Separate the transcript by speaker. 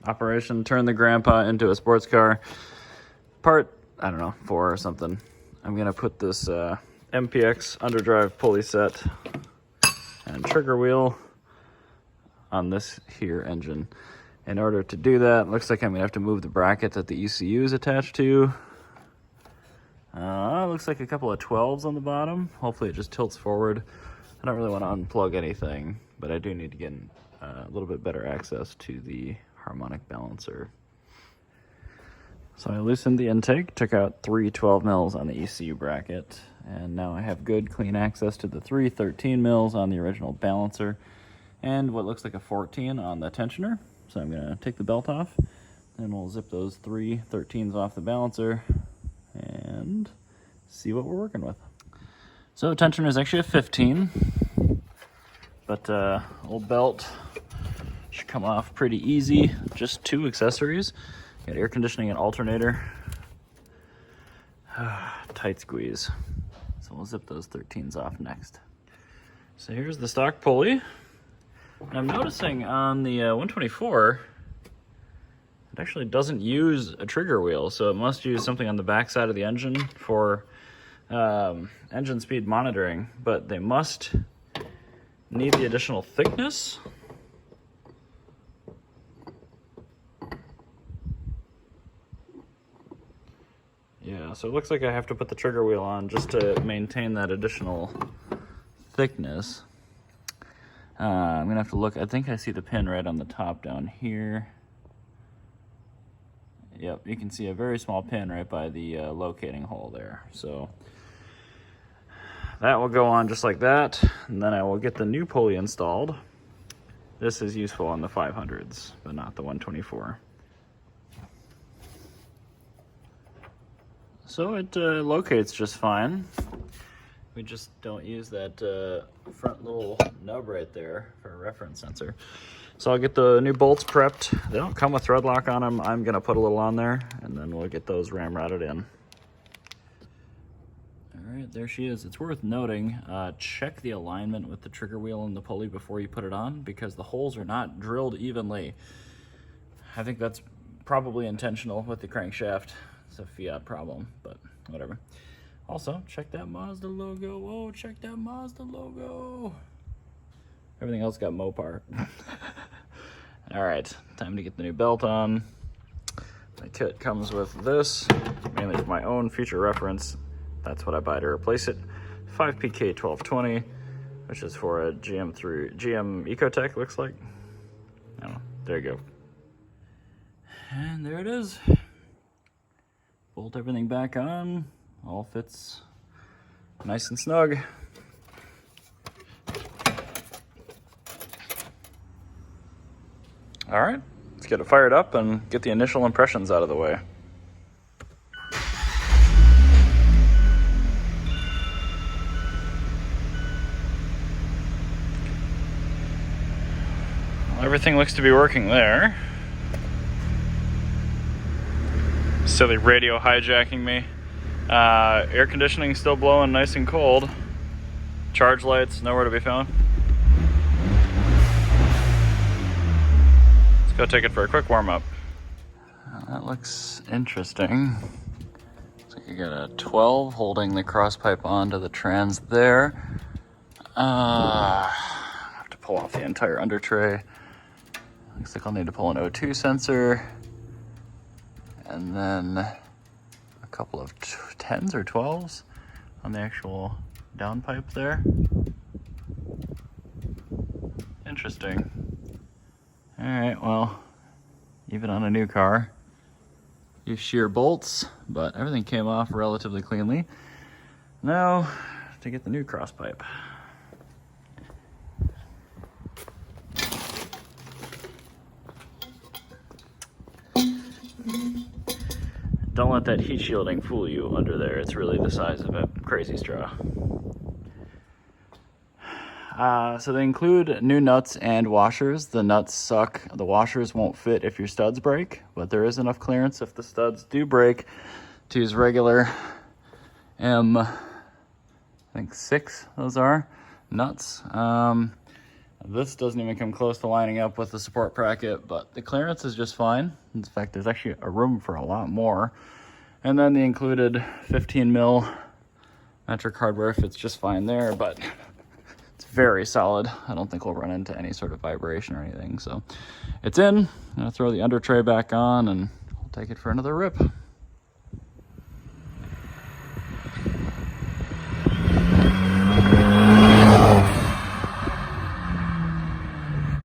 Speaker 1: operation. Turn the grandpa into a sports car. Part, I don't know, 4 or something. I'm gonna put this MPX underdrive pulley set and trigger wheel on this here engine. In order to do that, looks like I'm gonna have to move the bracket that the ECU is attached to. Looks like a couple of 12s on the bottom. Hopefully it just tilts forward. I don't really want to unplug anything, but I do need to get a little bit better access to the harmonic balancer. So I loosened the intake, took out 3 12 mils on the ECU bracket, and now I have good clean access to the 3 13 mils on the original balancer and what looks like a 14 on the tensioner. So I'm gonna take the belt off, and we'll zip those 3 13s off the balancer and see what we're working with. So tensioner is actually a 15, but old belt should come off pretty easy. Just 2 accessories. Got air conditioning and alternator. Tight squeeze. So we'll zip those 13s off next. So here's the stock pulley. And I'm noticing on the 124, it actually doesn't use a trigger wheel, so it must use something on the back side of the engine for engine speed monitoring, but they must need the additional thickness. Yeah, so it looks like I have to put the trigger wheel on just to maintain that additional thickness. I'm gonna have to look. I think I see the pin right on the top down here. Yep, you can see a very small pin right by the locating hole there. So that will go on just like that, and then I will get the new pulley installed. This is useful on the 500s, but not the 124. So it locates just fine. We just don't use that front little nub right there for a reference sensor. So I'll get the new bolts prepped. They don't come with thread lock on them. I'm gonna put a little on there, and then we'll get those ramrodded in. All right, there she is. It's worth noting, check the alignment with the trigger wheel and the pulley before you put it on, because the holes are not drilled evenly. I think that's probably intentional with the crankshaft. It's a Fiat problem, but whatever. Also, check that Mazda logo. Oh, check that Mazda logo. Everything else got Mopar. All right, time to get the new belt on. My kit comes with this, mainly for my own future reference. That's what I buy to replace it. 5PK 1220, which is for a GM Ecotech, looks like. I don't know, there you go. And there it is. Bolt everything back on. All fits nice and snug. All right, let's get it fired up and get the initial impressions out of the way. Well, everything looks to be working there. Silly radio hijacking me. Air conditioning still blowing nice and cold. Charge lights nowhere to be found. Let's go take it for a quick warm up. That looks interesting. Looks like you got a 12 holding the cross pipe onto the trans there. I have to pull off the entire under tray. Looks like I'll need to pull an O2 sensor. And then a couple of 10s or 12s on the actual downpipe there. Interesting. All right, well, even on a new car, use shear bolts, but everything came off relatively cleanly. Now to get the new cross pipe. Don't let that heat shielding fool you under there. It's really the size of a crazy straw. So they include new nuts and washers. The nuts suck. The washers won't fit if your studs break, but there is enough clearance if the studs do break to use regular I think 6 those are, nuts. And This doesn't even come close to lining up with the support bracket, but the clearance is just fine. In fact, there's actually a room for a lot more. And then the included 15 mil metric hardware fits just fine there, but it's very solid. I don't think we'll run into any sort of vibration or anything. So it's in. I'm gonna throw the under tray back on and we'll take it for another rip.